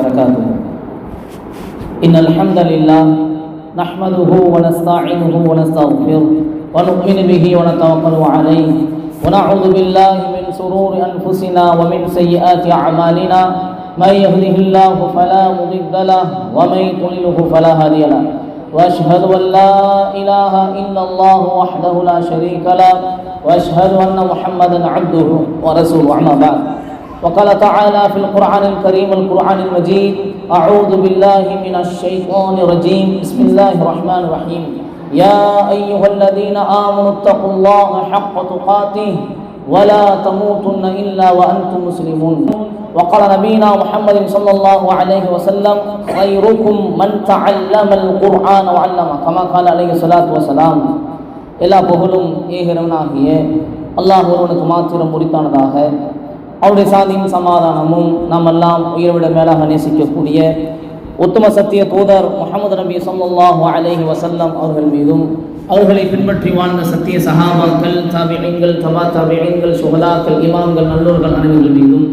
وبركاته. إن الحمد لله نحمده ونستعينه ونستغفره ونؤمن به ونتوكل عليه ونعوذ بالله من شرور أنفسنا ومن سيئات أعمالنا من يهده الله فلا مضل له ومن يضلل فلا هادي له وأشهد أن لا إله إلا الله وحده لا شريك له وأشهد أن محمدا عبده ورسوله. أما بعد، وقال تعالى في القرآن الكريم القرآن المجيد: أعوذ بالله من الشيطان الرجيم، بسم الله الرحمن الرحيم. يا أيها الذين آمنوا اتقوا الله حق تقاته ولا تموتن إلا وأنتم مسلمون. وقال نبينا محمد صلى الله عليه وسلم: خيركم من تعلم القرآن وعلمه كما قال عليه الصلاة والسلام. எல்லா புகழும் ஏகிறவனாகிய அல்லாஹ் ஒருவனுக்கு மாத்திரம் உரித்தானதாக, அவருடைய சாந்தியும் சமாதானமும் நாம் எல்லாம் உயிரை மேலாக நேசிக்கக்கூடிய உத்தம சத்திய தூதர் முஹம்மது நபி ஸல்லல்லாஹு அலைஹி வஸல்லம் அவர்கள் மீதும், அவர்களை பின்பற்றி வாழ்ந்த சத்திய சஹாபாக்கள், தாபிஈன்கள், தபா தாபிஈன்கள், சுஹதாக்கள், இமாம்கள், நல்லோர்கள் அனைவர்கள் மீதும்,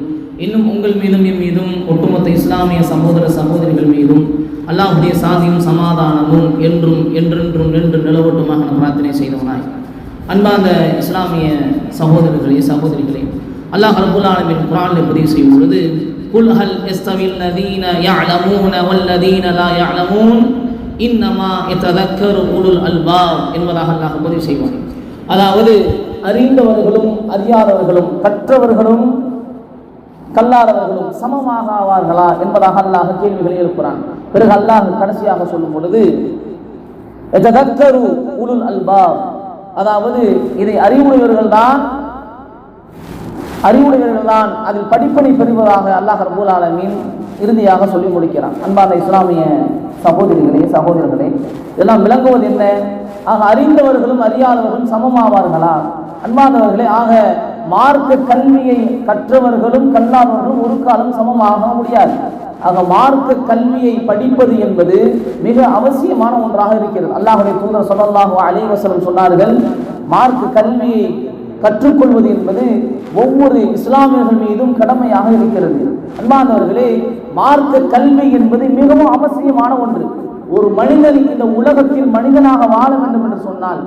இன்னும் உங்கள் மீதும் என் மீதும் ஒட்டுமொத்த இஸ்லாமிய சகோதர சகோதரிகள் மீதும் அல்லாஹ்வுடைய சாந்தியும் சமாதானமும் என்றும் என்றென்றும் நின்று நிலவட்டுமாக பிரார்த்தனை செய்தவனாய், அன்பார்ந்த இஸ்லாமிய சகோதரர்களே சகோதரிகளே, அல்லாஹ் ரப்புல் ஆலமீன் குர்ஆனில் பதிவு செய்யும் பொழுது, குல் ஹல் யஸ்தவில் லதீன யஅலமூன வல்லதீன லா யஅலமூன் இன்னமா யததக்கரு உலுல் அல்பாப் என்பதாக அல்லாஹ் பதிவு செய்வான். அதாவது அறிந்தவர்களும் அறியாதவர்களும் கற்றவர்களும் கல்லாதவர்களும் சமமாக ஆவார்களா என்பதாக அல்லாஹ் கேள்விகளை எழுப்புறான். பிறகு அல்லாஹ் கடைசியாக சொல்லும் பொழுது, யததக்கரு உலுல் அல்பாப், அதாவது இதை அறிவுடையவர்கள் தான் அதில் படிப்பனை பெறுவதாக அல்லாஹ் ரப்பல் ஆலமீன் இறுதியாக சொல்லி முடிக்கிறான். அன்பான இஸ்லாமிய சகோதரிகளே சகோதரர்களே, இதெல்லாம் விளங்குவது என்ன? ஆக அறிந்தவர்களும் அறியாதவர்களும் சமமாவார்களா? அன்பானவர்களே, ஆக மார்க்க கல்வியை கற்றவர்களும் கல்லாதவர்களும் ஒரு காலம் சமமாக முடியாது. ஆக மார்க்க கல்வியை படிப்பது என்பது மிக அவசியமான ஒன்றாக இருக்கிறது. அல்லாஹ்வுடைய தூதர் ஸல்லல்லாஹு அலைஹி வஸல்லம் சொன்னார்கள், மார்க்க கல்வியை கற்றுக்கொள்வது என்பது ஒவ்வொரு இஸ்லாமியர்கள் மீதும் கடமையாக இருக்கிறது. அன்பானவர்களே, மார்க்க கல்வி என்பது மிகவும் அவசியமான ஒன்று. ஒரு மனிதன் இந்த உலகத்தில் மனிதனாக வாழ வேண்டும் என்று சொன்னால்,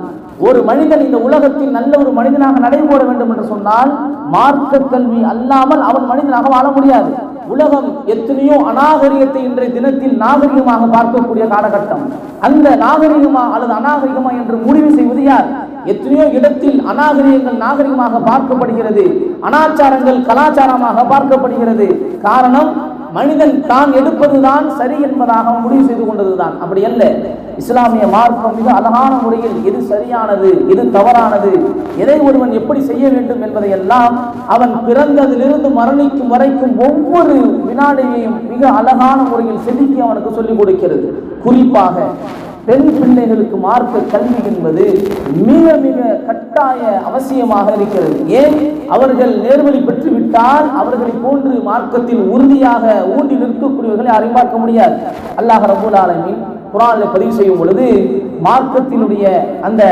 ஒரு மனிதன் இந்த உலகத்தில் நல்ல ஒரு மனிதனாக நடைபோட வேண்டும் என்று சொன்னால், மார்க்க கல்வி அல்லாமல் அவன் மனிதனாக வாழ முடியாது. உலகம் எத்தனையோ அநாகரிகத்தை இன்றைய தினத்தில் நாகரிகமாக பார்க்கக்கூடிய காலகட்டம். அந்த நாகரிகமா அல்லது அநாகரிகமா என்று முடிவு செய்வது யார்? எத்தனையோ இடத்தில் அநாகரிகங்கள் நாகரிகமாக பார்க்கப்படுகிறது, அனாச்சாரங்கள் கலாச்சாரமாக பார்க்கப்படுகிறது. காரணம், மனிதன் தான் எடுப்பதுதான் சரி என்பதாக முடிவு செய்து கொண்டதுதான். அப்படி அல்ல. இஸ்லாமிய மார்க்கம் மிக அழகான முறையில் எது சரியானது எது தவறானது, எதை ஒருவன் எப்படி செய்ய வேண்டும் என்பதை எல்லாம் அவன் பிறந்ததிலிருந்து மரணிக்கும் வரைக்கும் ஒவ்வொரு வினாடியையும் மிக அழகான முறையில் செதுக்கி அவனுக்கு சொல்லிக் கொடுக்கிறது. குறிப்பாக பெண் பிள்ளைகளுக்கு மார்க்க கல்வி என்பது மிக மிக கட்டாய அவசியமாக இருக்கிறது. ஏன்? அவர்கள் நேர்வழி பெற்றுவிட்டால் அவர்களை போன்று மார்க்கத்தில் உறுதியாக ஊண்டி நிற்கக்கூடியவர்களை யாரையும் பார்க்க முடியாது. அல்லாஹ் ரப்பல் ஆலமீன் குர்ஆனில் பதிவு செய்யும் பொழுது, மார்க்கத்தினுடைய அந்த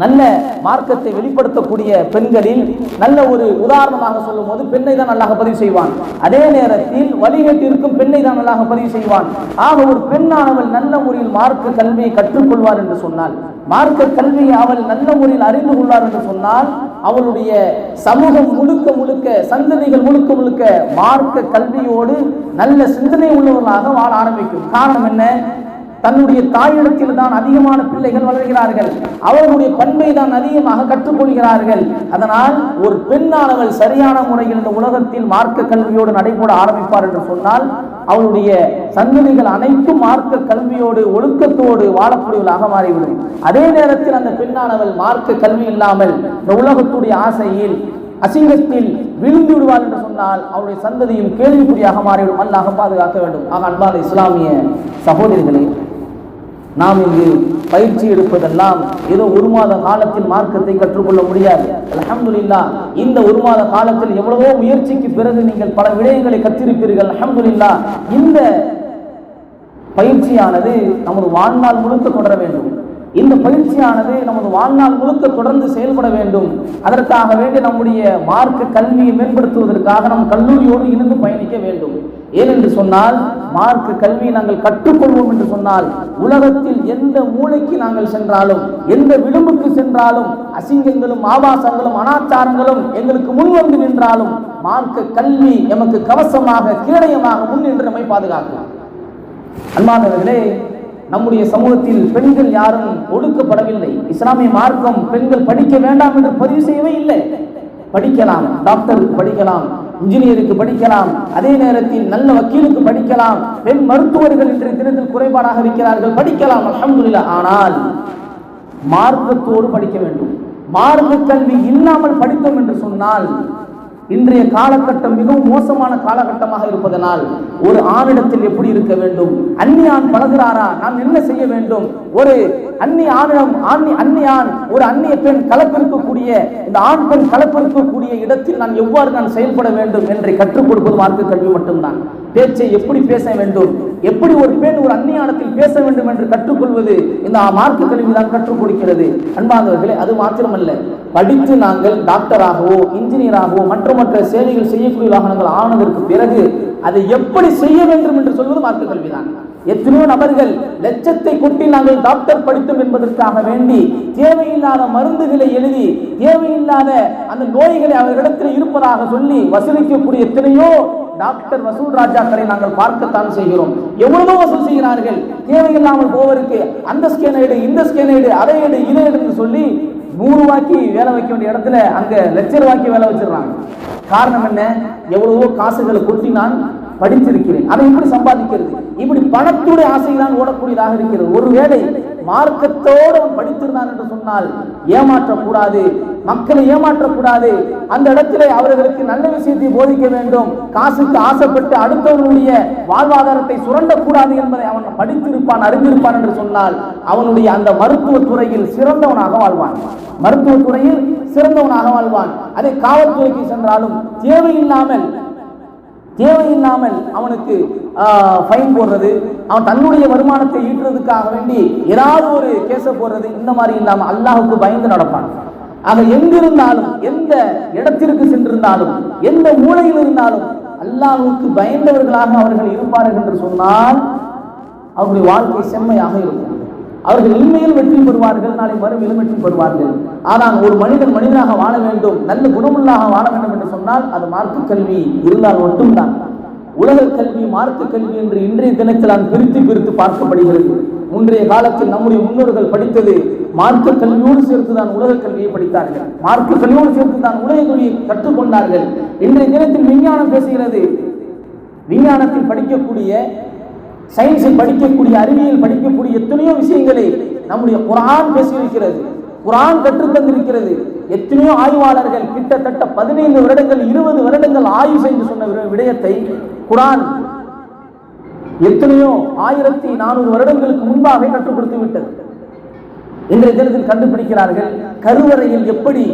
நல்ல மார்க்கத்தை வெளிப்படுத்தக்கூடிய பெண்களில் நல்ல ஒரு உதாரணமாக சொல்லும் போது பெண்ணை தான் அல்லாஹ் பதிவு செய்வான். அதே நேரத்தில் வழிகேட்டு இருக்கும் பெண்ணை தான் அல்லாஹ் பதிவு செய்வான். ஆக ஒரு பெண்ணானவள் நல்ல முறையில் மார்க்க கல்வியை கற்றுக்கொள்வார் என்று சொன்னால், மார்க்க கல்வியை அவள் நல்ல முறையில் அறிந்து கொள்வார் என்று சொன்னால், அவளுடைய சமூகம் முழுக்க முழுக்க, சந்ததிகள் முழுக்க முழுக்க மார்க்க கல்வியோடு நல்ல சிந்தனை உள்ளவர்களாக வாழ ஆரம்பிக்கும். காரணம் என்ன? தன்னுடைய தாயிடத்தில் தான் அதிகமான பிள்ளைகள் வளர்கிறார்கள், அவர்களுடைய பண்பை தான் அதிகமாக கற்றுக்கொள்கிறார்கள். அதனால் ஒரு பெண்ணானவள் சரியான முறையில் இந்த உலகத்தில் மார்க்க கல்வியோடு நடைபெற ஆரம்பிப்பார் என்று சொன்னால், அவளுடைய சந்ததிகள் அனைத்தும் மார்க்க கல்வியோடு ஒழுக்கத்தோடு வாழக்கூடியவர்களாக மாறிவிடும். அதே நேரத்தில் அந்த பெண்ணானவள் மார்க்க கல்வி இல்லாமல் இந்த உலகத்துடைய ஆசையில் அசிங்கத்தில் விழுந்து விடுவார் என்று சொன்னால் அவருடைய சந்ததியும் கேள்விக்குறியாக மாறிவிடும். அல்லாஹ் பாதுகாக்க வேண்டும். ஆக அன்பான இஸ்லாமிய சகோதரிகளே, நாம் இங்கு பயிற்சி எடுப்பதெல்லாம் ஏதோ ஒரு மாத காலத்தில் மார்க்கத்தை கற்றுக்கொள்ள முடியாது. அல்ஹம்துலில்லாஹ், இந்த ஒரு மாத காலத்தில் எவ்வளவோ முயற்சிக்கு பிறகு நீங்கள் பல விடயங்களை கற்றிருப்பீர்கள். அல்ஹம்துலில்லாஹ், இந்த பயிற்சியானது நமது வாழ்நாள் முழுக்க தொடர வேண்டும். இந்த பயிற்சியானது நமது வாழ்நாள் முழுக்க தொடர்ந்து செயல்பட வேண்டும். அதற்காக வேண்டி நம்முடைய மார்க்க கல்வியை மேம்படுத்துவதற்காக நம் கல்லூரியோடு இணைந்து பயணிக்க வேண்டும். ஏனென்று சொன்னால் மார்க்க கல்வி நாங்கள் கற்றுக்கொள்வோம் என்று சொன்னால் உலகத்தில் எந்த மூலைக்கு நாங்கள் சென்றாலும், எந்த விளிம்புக்கு சென்றாலும், அசிங்கங்களும் ஆபாசங்களும் அனாச்சாரங்களும் எங்களுக்கு முன் வந்து நின்றாலும் மார்க்க கல்வி எமக்கு கவசமாக கேடயமாக முன் நின்று நம்மை பாதுகாக்கும். அன்பானவர்களே, நம்முடைய சமூகத்தில் பெண்கள் யாரும் ஒடுக்கப்படவில்லை. இஸ்லாமிய மார்க்கம் பெண்கள் படிக்க வேண்டாம் என்று பதிவு செய்யவே இல்லை. படிக்கலாம், டாக்டருக்கு படிக்கலாம், இன்ஜினியருக்கு படிக்கலாம், அதே நேரத்தில் நல்ல வக்கீலுக்கு படிக்கலாம், பெண் மருத்துவர்கள் இன்றைய தினத்தில் குறைபாடாக இருக்கிறார்கள், படிக்கலாம், அல்ஹம்துலில்லாஹ். ஆனால் மார்க்கத்தோடு படிக்க வேண்டும். மார்க்க கல்வி இல்லாமல் படித்தோம் என்று சொன்னால் இன்றைய காலகட்டம் மிகவும் மோசமான காலகட்டமாக இருப்பதனால் ஒரு ஆணிடத்தில் எப்படி இருக்க வேண்டும், அந்நிய ஆண் பழகிறாரா, நாம் என்ன செய்ய வேண்டும், ஒரு அந்நிய ஆண் ஒரு அந்நிய பெண் கலப்பிருக்கக்கூடிய இந்த ஆண் பெண் கலப்பிருக்கக்கூடிய இடத்தில் நான் எவ்வாறு செயல்பட வேண்டும் என்று கற்றுக் கொடுப்பது மார்க்க கல்வி மட்டும்தான். பேச்சை எப்படி பேச வேண்டும், எப்படி ஒரு பெண் ஒரு அந்நியானத்தில் பேச வேண்டும் என்று கற்றுக்கொள்வது இந்த மார்க்க கல்வி தான் கற்றுக் கொடுக்கிறது. அன்பானவர்களே, அது மாத்திரமல்ல, படித்து நாங்கள் டாக்டராகவோ இன்ஜினியராகவோ மற்ற சேவைகள் செய்யக்கூடியவர்களாக நாங்கள் ஆனதற்கு பிறகு அதை எப்படி செய்ய வேண்டும் என்று சொல்வது மார்க்க கல்விதான். எத்தனையோ நபர்கள் லட்சத்தை கொட்டி நாங்கள் டாக்டர் படித்தோம் என்பதற்காக வேண்டி தேவையில்லாத மருந்துகளை எழுதி தேவையில்லாத அந்த நோய்களை அவர்களிடத்தில் இருப்பதாக சொல்லி வசூலிக்கக்கூடிய எத்தனையோ டாக்டர் வசூல் ராஜாக்களை நாங்கள் பார்க்கத்தான் செய்கிறோம். எவ்வளவோ வசூல் செய்கிறார்கள். தேவையில்லாமல் போவதற்கு அந்த ஸ்கேனைடு, இந்த ஸ்கேனைடு, அதை எடு, இதை எடுன்னு சொல்லி 100 ரூபாய்க்கு வேலை வைக்க வேண்டிய இடத்துல அங்க லட்சம் ரூபாய்க்கு வேலை வச்சிடறாங்க. காரணம் என்ன? எவ்வளவோ காசுகளை கொட்டி நான் படித்திருக்கிறேன், அதை எப்படி சம்பாதிக்கிறது, இப்படி பணத்துடைய ஆசைதான் ஓடக்கூடியதாக இருக்கிறது. ஒருவேளை மார்க்கத்தோடு அவன் படித்திருந்தான் என்று சொன்னால் ஏமாற்றக்கூடாது, மக்களை ஏமாற்றக்கூடாது, அந்த இடத்திலே அவர்களுக்கு நல்ல விஷயத்தை போதிக்க வேண்டும், காசுக்கு ஆசைப்பட்டு அடுத்தவனுடைய வாழ்வாதாரத்தை சுரண்டக்கூடாது என்பதை அவன் படித்திருப்பான், அறிந்திருப்பான் என்று சொன்னால் அவனுடைய அந்த மருத்துவ துறையில் சிறந்தவனாக வாழ்வான். மருத்துவ துறையில் சிறந்தவனாக வாழ்வான். அதே காவல்துறைக்கு சென்றாலும் தேவையில்லாமல் அவனுக்கு ஃபைன் போடுறது, அவன் தன்னுடைய வருமானத்தை ஈட்டுறதுக்காக வேண்டி ஏதாவது ஒரு கேஸ போடுறது, இந்த மாதிரி இல்லாமல் அல்லாஹ்வுக்கு பயந்து நடப்பான். ஆக எங்கிருந்தாலும், எந்த இடத்திற்கு சென்றிருந்தாலும், எந்த மூலையில் இருந்தாலும் அல்லாஹ்வுக்கு பயந்தவர்களாக அவர்கள் இருப்பார்கள் என்று சொன்னால் அவருடைய வாழ்க்கை செம்மையாக இருக்கும். அவர்கள் இன்மையில் வெற்றி பெறுவார்கள், நாளை மறுமையிலும் வெற்றி பெறுவார்கள். ஆனால் ஒரு மனிதனாக வாழ வேண்டும், நல்ல குணமுள்ளாக வாழ வேண்டும் என்று சொன்னால் அது மார்க்க கல்வி இருந்தால் மட்டும்தான். உலக கல்வி மார்க்க கல்வி என்று இன்றைய தினத்தில் பிரித்து பார்க்கப்படுகிறது. முன்றைய காலத்தில் நம்முடைய முன்னோர்கள் படித்தது மார்க்க கல்வியோடு சேர்த்துதான் உலக கல்வியை படித்தார்கள், மார்க்க கல்வியோடு சேர்த்துதான் உலக கல்வியை கற்றுக்கொண்டார்கள். இன்றைய தினத்தில் விஞ்ஞானம் பேசுகிறது. விஞ்ஞானத்தில் படிக்கக்கூடிய, சயின்ஸில் படிக்கக்கூடிய, அறிவியல் படிக்கக்கூடிய எத்தனையோ விஷயங்களை நம்முடைய குர்ஆன் பேசியிருக்கிறது, குர்ஆன் கற்றுத்தந்திருக்கிறது. எத்தனையோ ஆய்வாளர்கள் கிட்டத்தட்ட 15 வருடங்கள் 20 வருடங்கள் ஆய்வு செய்து சொன்ன விடயத்தை குர்ஆன் எத்தனையோ 1400 வருடங்களுக்கு முன்பாக கற்றுக் கொடுத்து விட்டது. இன்றைய தினத்தில் கண்டுபிடிக்கிறார்கள், கருவறையில் எப்படி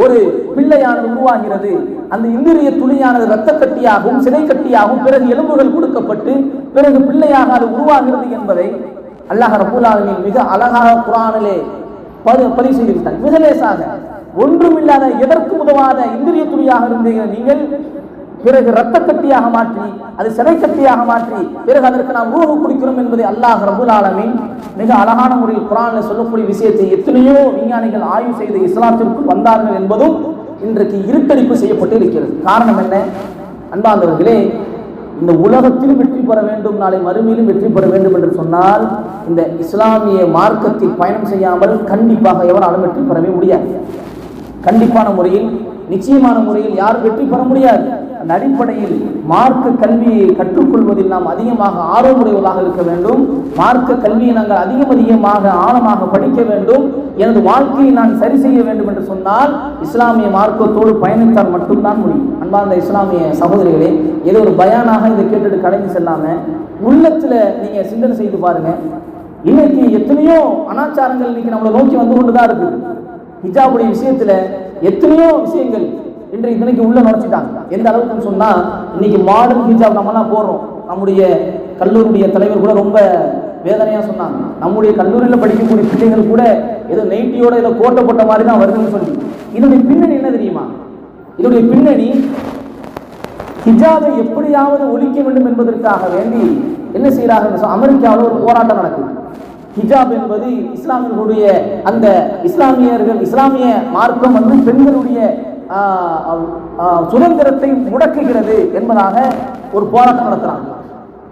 ஒரு பிள்ளையானது உருவாகிறது, அந்த இந்திரிய துளியானது இரத்த கட்டியாகவும் சிதை கட்டியாகவும் பிறகு எலும்புகள் கொடுக்கப்பட்டு பிறகு பிள்ளையாக அது உருவாகிறது என்பதை அல்லாஹ் ரப்பல் ஆலமீன் மிக அழகாக குர்ஆனிலே பதிவு செய்திருக்கிறார். மிக லேசாக, ஒன்றுமில்லாத எதற்கும் உதவாத இந்திரிய துளியாக இருந்தீங்க நீங்கள் பிறகு இரத்த கட்டியாக மாற்றி அது சிதை கட்டியாக மாற்றி பிறகு அதற்கு நாம் ரூஹ் குடிக்கிறோம் என்பதை அல்லாஹ் ரப்பல் ஆலமீன் மிக அழகான முறையில் குர்ஆனில் சொல்லக்கூடிய விஷயத்தை எத்தனையோ விஞ்ஞானிகள் ஆய்வு செய்து இஸ்லாத்திற்கு வந்தார்கள் என்பதும் இன்றைக்கு இருட்டடிப்பு செய்யப்பட்டு இருக்கிறது. காரணம் என்ன? அன்பார்ந்தவர்களே, இந்த உலகத்திலும் வெற்றி பெற வேண்டும், நாளை மறுமையிலும் வெற்றி பெற வேண்டும் என்று சொன்னால் இந்த இஸ்லாமிய மார்க்கத்தில் பயணம் செய்யாமல் கண்டிப்பாக எவராலும் வெற்றி பெறவே முடியாது. கண்டிப்பான முறையில், நிச்சயமான முறையில் யாரும் வெற்றி பெற முடியாது. அந்த அடிப்படையில் மார்க்க கல்வியை கற்றுக்கொள்வதில் நாம் அதிகமாக ஆர்வமுடையவர்களாக இருக்க வேண்டும். மார்க்க கல்வியை நாங்கள் அதிகமாக ஆழமாக படிக்க வேண்டும். எனது வாழ்க்கையை நான் சரி செய்ய வேண்டும் என்று சொன்னால் இஸ்லாமிய மார்க்கத்தோடு பயணித்தால் மட்டும்தான் முடியும். அன்பார்ந்த இஸ்லாமிய சகோதரிகளே, ஏதோ ஒரு பயானாக இதை கேட்டுட்டு கடந்து செல்லாம உள்ளத்துல நீங்க சிந்தனை செய்து பாருங்க. இன்னைக்கு எத்தனையோ அனாச்சாரங்கள் இன்னைக்கு நம்மளை நோக்கி வந்து கொண்டுதான் இருக்குது. ஹிஜாபுடைய விஷயத்துல எத்தனையோ விஷயங்கள் இன்றைக்கு தினைக்கு உள்ள நுழைச்சிட்டாங்க. எந்த அளவுக்குன்னு சொன்னா இன்னைக்கு மாடர்ன் ஹிஜாப் நம்மலாம் போடுறோம். நம்முடைய கல்லூரியுடைய தலைவர் கூட ரொம்ப வேதனையா சொன்னாங்க, நம்முடைய கல்லூரியில் படிக்கக்கூடிய பிள்ளைகள் கூட ஏதோ நைட்டியோட ஏதோ கோட்டை போட்ட மாதிரி தான் வருதுன்னு சொல்லி. இதனுடைய பின்னணி என்ன தெரியுமா? இதனுடைய பின்னணி ஹிஜாபை எப்படியாவது ஒழிக்க வேண்டும் என்பதற்காக வேண்டி என்ன செய்கிறார்கள்? அமெரிக்காவில் ஒரு போராட்டம் நடக்குது. ஹிஜாப் என்பது இஸ்லாமியர்களுடைய அந்த இஸ்லாமிய மார்க்கம் வந்து பெண்களுடைய சுதந்திரத்தை முடக்குகிறது என்பதாக ஒரு போராட்டம் நடத்துறாங்க.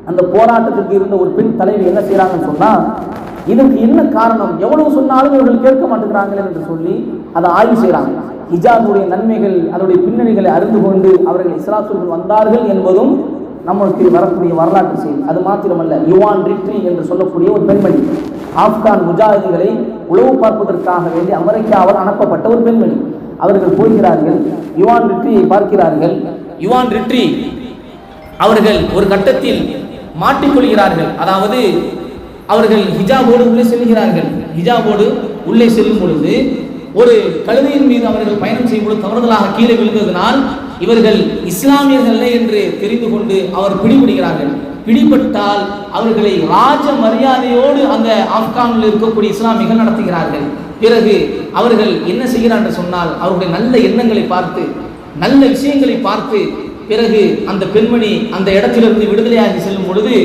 அந்த போராட்டத்திற்கு இருந்த ஒரு பெண் தலைவி என்ன செய்யறாங்கன்னு சொன்னா, இதற்கு என்ன காரணம், எவ்வளவு சொன்னாலும் இவர்கள் கேட்க மாட்டேங்கிறாங்களே என்று சொல்லி அதை ஆய்வு செய்யறாங்க. ஹிஜாபுடைய நன்மைகள், அதனுடைய பின்னணிகளை அறிந்து கொண்டு அவர்கள் இஸ்லாத்திற்குள் வந்தார்கள் என்பதும் நம்மளுக்கு வரக்கூடிய வரலாற்று செய்தி. அது மாத்திரமல்ல, யுவான் ரிட்ரி என்று சொல்லக்கூடிய ஒரு பெண்மணி, ஆப்கான் முஜாஹிதுகளை உளவு பார்ப்பதற்காக வேண்டி அமெரிக்காவால் அனுப்பப்பட்ட ஒரு பெண்மணி. அவர்கள் போகிறார்கள், யுவான் ரிட்ரியை பார்க்கிறார்கள். யுவான் ரிட்ரி அவர்கள் ஒரு கட்டத்தில் மாட்டிக்கொள்கிறார்கள். அதாவது அவர்கள் ஹிஜாபோடு உள்ளே செல்கிறார்கள். ஹிஜாபோடு உள்ளே செல்லும் பொழுது ஒரு கழுதையின் மீது அவர்கள் பயணம் செய்யும் பொழுது தவறுதலாக கீழே விழுந்ததனால் இவர்கள் இஸ்லாமியர்கள் என்று தெரிந்து கொண்டு அவர் பிடிபடுகிறார்கள். பிடிபட்டால் அவர்களை ராஜ மரியாதையோடு அந்த ஆப்கானில் இருக்கக்கூடிய இஸ்லாமியர்கள் நடத்துகிறார்கள். பிறகு அவர்கள் என்ன செய்கிறார் என்று சொன்னால், அவருடைய நல்ல எண்ணங்களை பார்த்து, நல்ல விஷயங்களை பார்த்து, பிறகு அந்த பெண்மணி அந்த இடத்திலிருந்து விடுதலையாகி செல்லும் பொழுது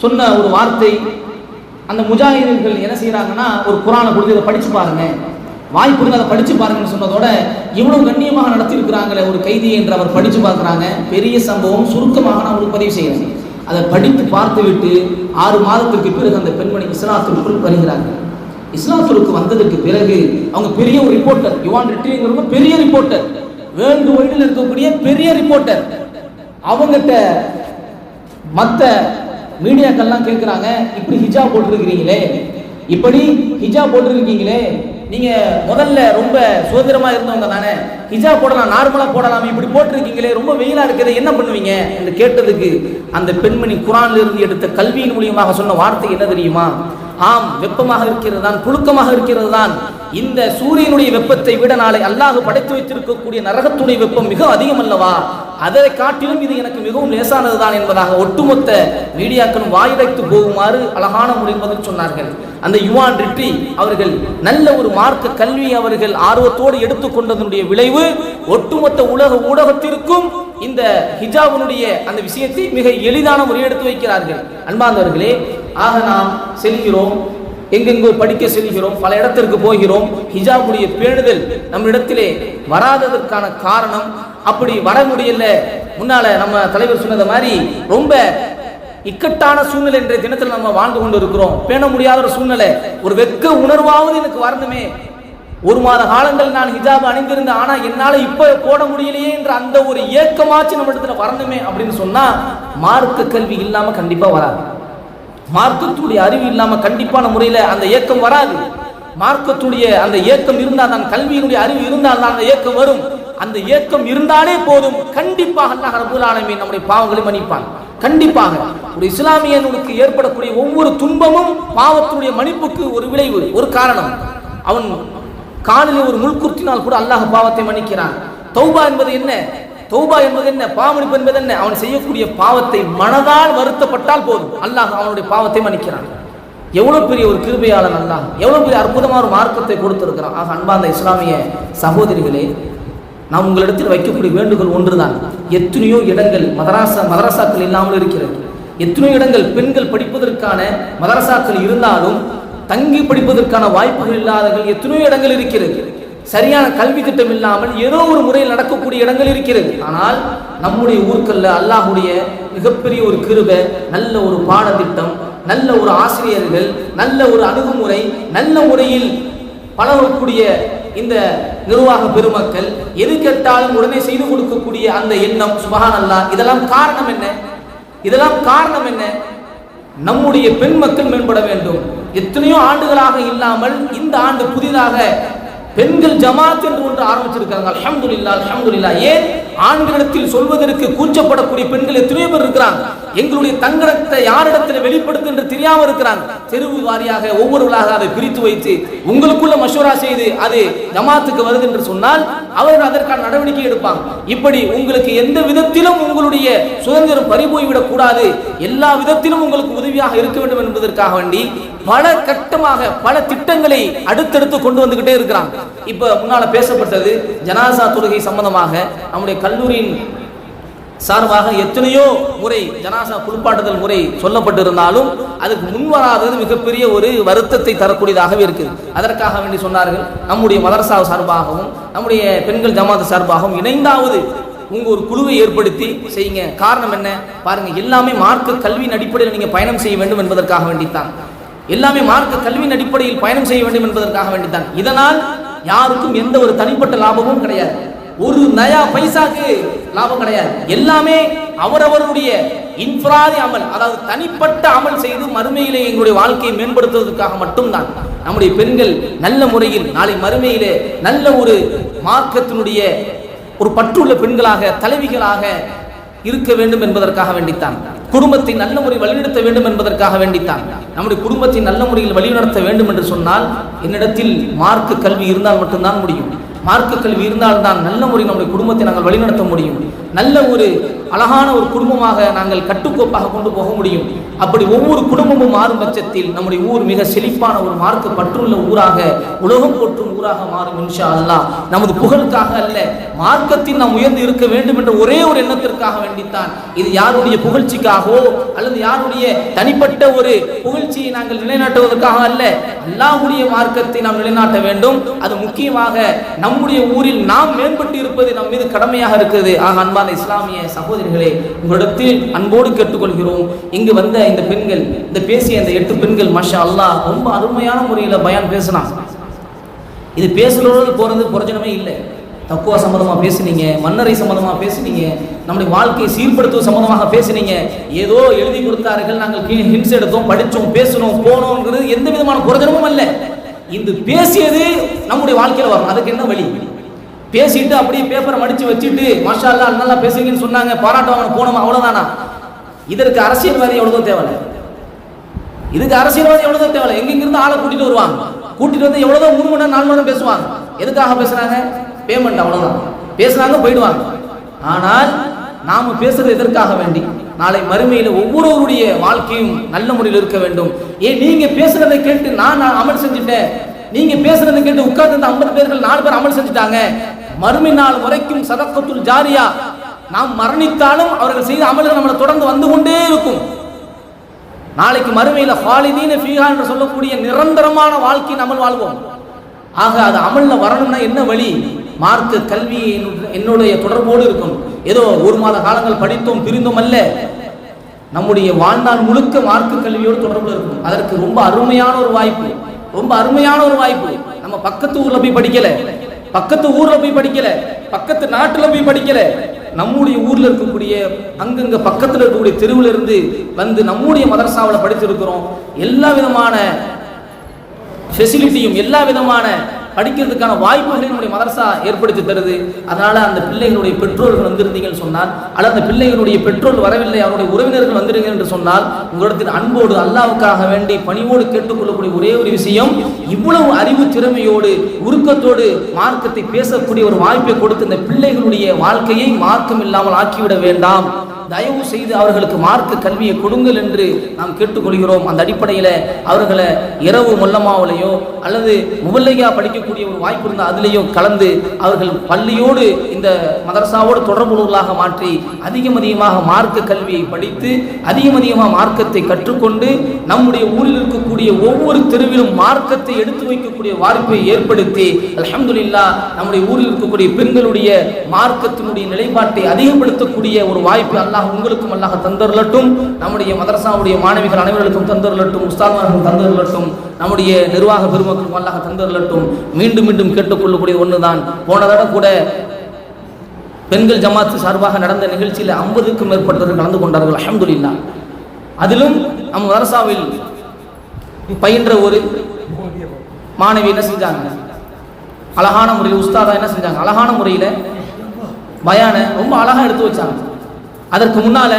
சொன்ன ஒரு வார்த்தை, அந்த முஜாஹிதீன்கள் என்ன செய்யறாங்கன்னா, ஒரு குரானை கொடுத்து இதை படிச்சு பாருங்க, வாய்ப்பு இருந்து அதை படிச்சு பாருங்கன்னு சொன்னதோட இவ்வளவு கண்ணியமாக நடத்தியிருக்கிறாங்களே ஒரு கைதியை என்று அவர் படிச்சு பார்க்குறாங்க. பெரிய சம்பவம், சுருக்கமாக நான் உங்களுக்கு பதிவு செய்கிறேன். அதை படித்து பார்த்து விட்டு 6 மாதத்திற்கு பிறகு அந்த பெண்மணி இஸ்லாத்திற்குள் வருகிறார்கள். இஸ்லாத்திற்கு வந்ததற்கு பிறகு அவங்க பெரிய ஒரு ரிப்போர்ட்டர், யுவான் ரிட்ரிங்கிறவங்க பெரிய ரிப்போர்ட்டர், வேர்ல்டு வைடில் இருக்கக்கூடிய பெரிய ரிப்போர்ட்டர். அவங்ககிட்ட மற்ற மீடியாக்கள்லாம் கேட்குறாங்க, இப்படி ஹிஜாப் போட்டிருக்கிறீங்களே, இப்படி ஹிஜாப் போட்டிருக்கீங்களே, நீங்க முதல்ல ரொம்ப சுதந்திரமா இருந்தவங்க தானே, ஹிஜாப் போடலாம், நார்மலா போடலாம், இப்படி போட்டிருக்கீங்களே, ரொம்ப வெயிலா இருக்குது, என்ன பண்ணுவீங்க என்று கேட்டதுக்கு அந்த பெண்மணி குரான்ல இருந்து எடுத்த கல்வியின் மூலியமாக சொன்ன வார்த்தை என்ன தெரியுமா? ஆம், வெப்பமாக இருக்கிறது தான், புழுக்கமாக இருக்கிறது தான். இந்த சூரியனுடைய வெப்பத்தை விட நாளை அல்லாஹ் படைத்து வைத்திருக்கக்கூடிய நரகத்துடைய வெப்பம் மிக அதிகம் அல்லவா, அதை காட்டிலும் இது எனக்கு மிகவும் லேசானதுதான் என்பதாக ஒட்டுமொத்த மீடியாக்களும் வாயிடைத்து போகுமாறு அழகான முறையில் பதில் சொன்னார்கள். அந்த யுவான் ரிட்ரி அவர்கள் நல்ல ஒரு மார்க்க கல்வி அவர்கள் ஆர்வத்தோடு எடுத்துக்கொண்டதனுடைய விளைவு ஒட்டுமொத்த உலக ஊடகத்திற்கும் இந்த ஹிஜாபினுடைய அந்த விஷயத்தை மிக எளிதான முறையை எடுத்து வைக்கிறார்கள். அன்பார்ந்தவர்களே, ஆக நாம் செல்கிறோம், எங்கெங்கோ படிக்க செல்கிறோம், பல இடத்திற்கு போகிறோம். ஹிஜாபுடைய பேணுதல் நம்ம இடத்திலே வராததற்கான காரணம், அப்படி வர முடியல. முன்னால நம்ம தலைவர் சொன்னது மாதிரி ரொம்ப இக்கட்டான சூழ்நிலை என்ற தினத்தில் நம்ம வாழ்ந்து கொண்டு இருக்கிறோம். பேண முடியாத ஒரு சூழ்நிலை, ஒரு வெட்க உணர்வாவது எனக்கு வரணுமே. 1 மாத காலங்கள் நான் ஹிஜாப் அணிந்திருந்தேன், ஆனா என்னால இப்ப போட முடியலையே என்ற அந்த ஒரு ஏக்கமாச்சு நம்ம இடத்துல வரணுமே அப்படின்னு சொன்னா, மார்க்க கல்வி இல்லாம கண்டிப்பா வராது. மார்க்கத்துடைய அறிவு இல்லாம கண்டிப்பான முறையில அந்த ஏக்கம் வராது. மார்க்கத்துடைய அந்த ஏக்கம் இருந்தால் தான், கல்வியினுடைய அறிவு இருந்தால் தான் அந்த ஏக்கம் வரும். அந்த ஏக்கம் இருந்தாலே போதும், கண்டிப்பாக அல்லாஹ் ரப்பல் ஆலமீன் நம்முடைய பாவங்களை மன்னிப்பான். கண்டிப்பாக ஒரு இஸ்லாமியனுக்கு ஏற்படக்கூடிய ஒவ்வொரு துன்பமும் பாவத்துடைய மன்னிப்புக்கு ஒரு விளைவு, ஒரு காரணம். அவன் காலில் ஒரு முள்குத்தினால் கூட அல்லாஹ் பாவத்தை மன்னிக்கிறான். தௌபா என்பது என்ன? தௌபா என்பது என்ன? பாவமன்னிப்பு என்பது என்ன? அவன் செய்யக்கூடிய பாவத்தை மனதால் வருத்தப்பட்டால் போதும், அல்லாஹ் அவனுடைய பாவத்தை மன்னிக்கிறான். எவ்வளவு பெரிய ஒரு கிருபையாளன் அல்லாஹ், எவ்வளவு பெரிய அற்புதமான ஒரு மார்க்கத்தை கொடுத்திருக்கிறான். ஆக அன்பார்ந்த இஸ்லாமிய சகோதரிகளே, நாம் உங்களிடத்தில் வைக்கக்கூடிய வேண்டுகோள் ஒன்றுதான். எத்தனையோ இடங்கள் மதரசாக்கள் இல்லாமல் இருக்கிறது. எத்தனையோ இடங்கள் பெண்கள் படிப்பதற்கான மதரசாக்கள் இருந்தாலும் தங்கி படிப்பதற்கான வாய்ப்புகள் இல்லாதவர்கள் எத்தனையோ இடங்கள் இருக்கிறது. சரியான கல்வி திட்டம் இல்லாமல் ஏதோ ஒரு முறையில் நடக்கக்கூடிய இடங்கள் இருக்கிறது. ஆனால் நம்முடைய ஊர்கள்ல அல்லாஹுடைய மிகப்பெரிய ஒரு கிருபை, நல்ல ஒரு பாடத்திட்டம், நல்ல ஒரு ஆசிரியர்கள், நல்ல ஒரு அணுகுமுறை, நல்ல முறையில் பழகக்கூடிய இந்த நிர்வாக பெருமக்கள், எது கேட்டாலும் உடனே செய்து கொடுக்கக்கூடிய அந்த எண்ணம், சுபஹான் அல்லாஹ். இதெல்லாம் காரணம் என்ன? இதெல்லாம் காரணம் என்ன? நம்முடைய பெண் மக்கள் மேம்பட வேண்டும். எத்தனையோ ஆண்டுகளாக இல்லாமல் இந்த ஆண்டு புதிதாக பெண்கள் ஜமாத் என்று ஒன்று ஆரம்பிச்சிருக்காங்க. அல்ஹம்துலில்லாஹ், அல்ஹம்துலில்லாஹ். ஏன்? ஆண்களிடத்தில் சொல்வதற்கு கூச்சப்படக்கூடிய பெண்கள் எத்தனையோ பேர் இருக்கிறாங்க. எங்களுடைய தங்கடத்தை யாரிடத்தில் வெளிப்படுத்து என்று தெரியாமல் இருக்கிறாங்க. தெருவு வாரியாக ஒவ்வொருவராக அதை பிரித்து வைத்து உங்களுக்குள்ள மஷூரா செய்து அது ஜமாத்துக்கு வருது என்று சொன்னால் அவர்கள் அதற்கான நடவடிக்கை எடுப்பாங்க. இப்படி உங்களுக்கு எந்த விதத்திலும் உங்களுடைய சுதந்திரம் பறிபோய்விடக் கூடாது, எல்லா விதத்திலும் உங்களுக்கு உதவியாக இருக்க வேண்டும் என்பதற்காக வேண்டி பல கட்டமாக பல திட்டங்களை அடுத்தடுத்து கொண்டு வந்துகிட்டே இருக்கிறாங்க. இப்ப முன்னால பேசப்பட்டது ஜனாசா தொழுகை சம்பந்தமாக நம்முடைய கல்லூரியின் சார்பாக எத்தனையோ முறை ஜனாசா குளிப்பாட்டுதல் முறை சொல்லப்பட்டிருந்தாலும் அதுக்கு முன்வராதது மிகப்பெரிய ஒரு வருத்தத்தை தரக்கூடியதாகவே இருக்குது. அதற்காக வேண்டி சொன்னார்கள், நம்முடைய மதரசா சார்பாகவும் நம்முடைய பெண்கள் ஜமாத் சார்பாகவும் இணைந்தாவது உங்க ஒரு குழுவை ஏற்படுத்தி செய்யுங்க. காரணம் என்ன பாருங்க, எல்லாமே மார்க்க கல்வியின் அடிப்படையில் நீங்க பயணம் செய்ய வேண்டும் என்பதற்காக வேண்டித்தான். எல்லாமே மார்க்க கல்வியின் அடிப்படையில் பயணம் செய்ய வேண்டும் என்பதற்காக வேண்டித்தான். இதனால் யாருக்கும் எந்த ஒரு தனிப்பட்ட லாபமும் கிடையாது, ஒரு நயா பைசாக்கு லாபம் கிடையாது. எல்லாமே அவரவருடைய இன்ஃபிராதி அமல், அதாவது தனிப்பட்ட அமல் செய்து மறுமையிலே எங்களுடைய வாழ்க்கையை மேம்படுத்துவதற்காக மட்டும்தான். நம்முடைய பெண்கள் நல்ல முறையில் நாளை மறுமையிலே நல்ல ஒரு மார்க்கத்தினுடைய ஒரு பற்றுள்ள பெண்களாக தலைவிகளாக இருக்க வேண்டும் என்பதற்காக வேண்டித்தான். குடும்பத்தை நல்ல முறையில் வழிநடத்த வேண்டும் என்பதற்காக வேண்டித்தான். நம்முடைய குடும்பத்தை நல்ல முறையில் வழிநடத்த வேண்டும் என்று சொன்னால் என்னிடத்தில் மார்க்க கல்வி இருந்தால் மட்டும்தான் முடியும். மார்க்க கல்வி இருந்தால்தான் நல்ல முறையில் நம்முடைய குடும்பத்தை நாங்கள் வழிநடத்த முடியும். நல்ல ஒரு அழகான ஒரு குடும்பமாக நாங்கள் கட்டுக்கோப்பாக கொண்டு போக முடியும். அப்படி ஒவ்வொரு குடும்பமும் மாறும் பட்சத்தில் நம்முடைய ஊர் மிக செழிப்பான ஒரு மார்க்க பற்றுள்ள ஊராக, உலகம் போற்றும் ஊராக மாறும் இன்ஷா அல்லாஹ். நமது புகழுக்காக அல்ல, மார்க்கத்தில் நாம் உயர்ந்து இருக்க வேண்டும் என்ற ஒரே ஒரு எண்ணத்திற்காக வேண்டித்தான். இது யாருடைய புகழ்ச்சிக்காகவோ அல்லது யாருடைய தனிப்பட்ட ஒரு புகழ்ச்சியை நாங்கள் நிலைநாட்டுவதற்காக அல்ல. அல்லாஹ்வுடைய மார்க்கத்தை நாம் நிலைநாட்ட வேண்டும். அது முக்கியமாக நம்முடைய ஊரில் நாம் மேம்பட்டு இருப்பது நம் மீது கடமையாக இருக்கிறது. ஆக அன்பான இஸ்லாமிய சகோதரிகளே, உங்களிடத்தில் அன்போடு கேட்டுக்கொள்கிறோம். இங்கு வந்த இந்த பெண்கள், இந்த பேசிய இந்த 8 பெண்கள் மாஷா அல்லாஹ் ரொம்ப அருமையான முறையில் பயான் பேசினாங்க. இது பேசுறதோடு போறது பிரயோஜனமே இல்லை. தக்குவா சம்பந்தமா பேசுனீங்க, மன்னரை சம்பந்தமா பேசுனீங்க, நம்முடைய வாழ்க்கையை சீர்படுத்துவது சம்பந்தமாக பேசுனீங்க. ஏதோ எழுதி கொடுத்தார்கள், நாங்கள் ஹின்ஸ் எடுத்தோம், படித்தோம், பேசணும், போனோங்கிறது எந்த விதமான பிரயோஜனமும் அல்ல. இந்த பேசியது நம்முடைய வாழ்க்கையில் வரும். அதுக்கு என்ன வழி? பேசிட்டு அப்படியே பேப்பரை மடிச்சு வச்சுட்டு மாஷா அல்லாஹ் நல்லா பேசுங்கன்னு சொன்னாங்க, பாராட்டுவாங்க, போனோமா, அவ்வளவுதானா? இதற்கு அரசியல்வாதி எவ்வளவு தேவை? இதுக்கு அரசியல்வாதி எவ்வளவு தேவை? எங்கிருந்து ஆளை கூட்டிட்டு வருவாங்க, கூட்டிட்டு வந்து எவ்வளவுதான் 3 மணி நேரம் 4 மணி நேரம் பேசுவாங்க. எதுக்காக பேசுறாங்க? பேமெண்ட், அவ்வளவுதான். பேசுறாங்க, போயிடுவாங்க. ஆனால் நாம பேசுறது எதற்காக வேண்டி? நாளை மறுமையில் ஒவ்வொருவருடைய வாழ்க்கையும் நல்ல முறையில் இருக்க வேண்டும். ஏன் நீங்க பேசுறதை கேட்டு நான் அமல் செஞ்சுட்டேன், நீங்க பேசுறதை கேட்டு உட்கார்ந்து 50 பேர்கள் 4 பேர் அமல் செஞ்சுட்டாங்க, மறுமை நாள் வரைக்கும் சதக்கத்துல் ஜாரியா, நாம் மரணித்தாலும் அவர்கள் செய்த அமல்கள் நம்மளை தொடர்ந்து வந்து கொண்டே இருக்கும். நாளைக்கு மறுமையில ஃபாலிதீன ஃபீஹா என்று சொல்லக்கூடிய நிரந்தரமான வாழ்க்கை நம்ம வாழ்வோம். ஆக அது அமல்ல வரணும்னா என்ன வழி? மார்க்க கல்வி என்னுடைய தொடர்போடு இருக்கும். ஏதோ 1 மாத காலங்கள் படித்தோம் பிரிந்தோம் அல்ல, நம்முடைய வாழ்நாள் முழுக்க மார்க்க கல்வியோடு தொடர்பு இருக்கும். அதற்கு ரொம்ப அருமையான ஒரு வாய்ப்பு, ரொம்ப அருமையான ஒரு வாய்ப்பு. நம்ம பக்கத்து ஊர்ல போய் படிக்கல, பக்கத்து ஊர்ல போய் படிக்கல, பக்கத்து நாட்டுல போய் படிக்கல, நம்முடைய ஊர்ல இருக்கக்கூடிய அங்கங்க பக்கத்துல இருக்கக்கூடிய தெருவில் இருந்து வந்து நம்முடைய மதரசாவில் படித்திருக்கிறோம். எல்லா விதமான ஃபெசிலிட்டியும், எல்லா விதமான படிக்கிறதுக்கான வாய்ப்புகளையும் நம்முடைய மதரசா ஏற்படுத்தி தருது. அதனால அந்த பிள்ளைகளுடைய பெற்றோர்கள் வந்திருந்தீங்கன்னு சொன்னால், அல்லது அந்த பிள்ளைகளுடைய பெற்றோர் வரவில்லை, அவருடைய உறவினர்கள் வந்துருங்க என்று சொன்னால், உங்களிடத்தில் அன்போடு அல்லாஹ்வுக்காக வேண்டி பணிவோடு கேட்டுக்கொள்ளக்கூடிய ஒரே ஒரு விஷயம், இவ்வளவு அறிவு திறமையோடு உருக்கத்தோடு மார்க்கத்தை பேசக்கூடிய ஒரு வாய்ப்பை கொடுத்து இந்த பிள்ளைகளுடைய வாழ்க்கையை மார்க்கம் இல்லாமல் ஆக்கிவிட வேண்டாம். தயவு செய்து அவர்களுக்கு மார்க்க கல்வியை கொடுங்கள் என்று நாம் கேட்டுக்கொள்கிறோம். அந்த அடிப்படையில் அவர்களை இரவு மொல்லமாவிலையோ அல்லது முபல்லையா படிக்கக்கூடிய ஒரு வாய்ப்பு இருந்தால் அதிலேயோ கலந்து அவர்கள் பள்ளியோடு இந்த மதரசாவோடு தொடர்புள்ளவர்களாக மாற்றி அதிகமாக மார்க்க கல்வியை படித்து அதிகமாக மார்க்கத்தை கற்றுக்கொண்டு நம்முடைய ஊரில் இருக்கக்கூடிய ஒவ்வொரு தெருவிலும் மார்க்கத்தை எடுத்து வைக்கக்கூடிய வாய்ப்பை ஏற்படுத்தி அல்ஹம்துலில்லாஹ் நம்முடைய ஊரில் இருக்கக்கூடிய பெண்களுடைய மார்க்கத்தினுடைய நிலைப்பாட்டை அதிகப்படுத்தக்கூடிய ஒரு வாய்ப்பு அல்லாஹ் உங்களுக்கும் அல்லாஹ் தந்தருளட்டும். நம்முடைய மதரசாவுடைய மாணவிகள் அனைவர்களுக்கும் தந்தருளட்டும், உஸ்தாத்மார்களுக்கும் தந்தருளட்டும், நம்முடைய நிர்வாக பெருமக்களுக்கும் அல்லாஹ் தந்தருளட்டும். மீண்டும் மீண்டும் கேட்டுக்கொள்ளக்கூடிய ஒன்றுதான், போன தடவை கூட பெண்கள் ஜமாத்து சார்பாக நடந்த நிகழ்ச்சியில் 50க்கும் மேற்பட்டவர்கள் கலந்து கொண்டார்கள் அல்ஹம்துலில்லாஹ். அதிலும் நம்ம மதரசாவில் பயின்ற ஒரு மாணவி என்ன செஞ்சாங்க, அழகான முறையில் உஸ்தாதா என்ன செஞ்சாங்க, அழகான முறையில் பயான ரொம்ப அழகாக எடுத்து வச்சாங்க. அதற்கு முன்னால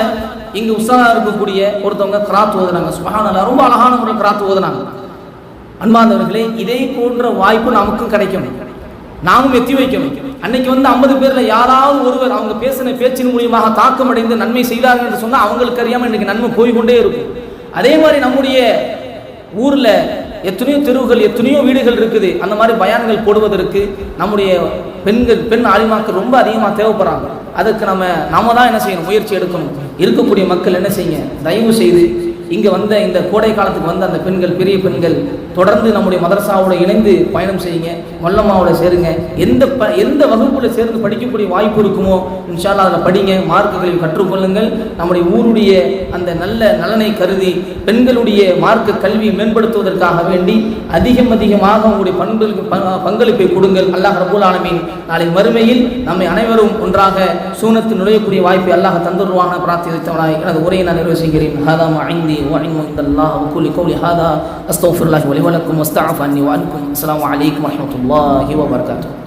இங்கு உஸ்தாதா இருக்கக்கூடிய ஒருத்தவங்க கிராத் ஓதுனாங்க, சுப்ஹானல்லாஹ், ரொம்ப அழகான முறையில் கிராத் ஓதுனாங்க. அன்பார்ந்தவர்களே, இதே போன்ற வாய்ப்பு நமக்கும் கிடைக்கும், நாமும் எத்தி வைக்கணும். அன்னைக்கு 50 பேர்ல யாராவது ஒருவர் அவங்க பேசின பேச்சின் மூலியமாக தாக்கம் அடைந்து நன்மை செய்தார்கள் என்று சொன்னால் அவங்களுக்கு அறியாமல் இன்னைக்கு நன்மை போய்கொண்டே இருக்கும். அதே மாதிரி நம்முடைய ஊர்ல எத்தனையோ தெருவுகள் எத்தனையோ வீடுகள் இருக்குது. அந்த மாதிரி பயான்கள் போடுவதற்கு நம்முடைய பெண் ஆலிமாக்கள் ரொம்ப அதிகமாக தேவைப்படுறாங்க. அதுக்கு நாம தான் என்ன செய்யணும், முயற்சி எடுக்கணும். இருக்கக்கூடிய மக்கள் என்ன செய்யுங்க, தயவு செய்து இங்கே வந்த இந்த கோடை காலத்துக்கு வந்த அந்த பெண்கள், பெரிய பெண்கள் தொடர்ந்து நம்முடைய மதரசாவோட இணைந்து பயணம் செய்யுங்க, மல்லம்மாவோட சேருங்க. எந்த வகுப்பில் சேர்ந்து படிக்கக்கூடிய வாய்ப்பு இருக்குமோ இன்ஷா அல்லாஹ் அதில் படிங்க, மார்க்குகளை கற்றுக்கொள்ளுங்கள். நம்முடைய ஊருடைய அந்த நல்ல நலனை கருதி பெண்களுடைய மார்க்க கல்வியை மேம்படுத்துவதற்காக வேண்டி அதிகமாக உங்களுடைய பங்களிப்பை கொடுங்கள். அல்லாஹ் ரப்பல் ஆலமீன் நாளை மறுமையில் நம்மை அனைவரும் ஒன்றாக சூனத்தில் நுழையக்கூடிய வாய்ப்பை அல்லாஹ் தந்துருவான பிரார்த்தித்தவனாய் எனது உரையை நான் நிறைவு செய்கிறேன். ஹாதா மஇந்தி وعلم عند الله وكل قولي هذا استغفر الله ولي ولكم واستعفى عني وعنكم. السلام عليكم ورحمة الله وبركاته.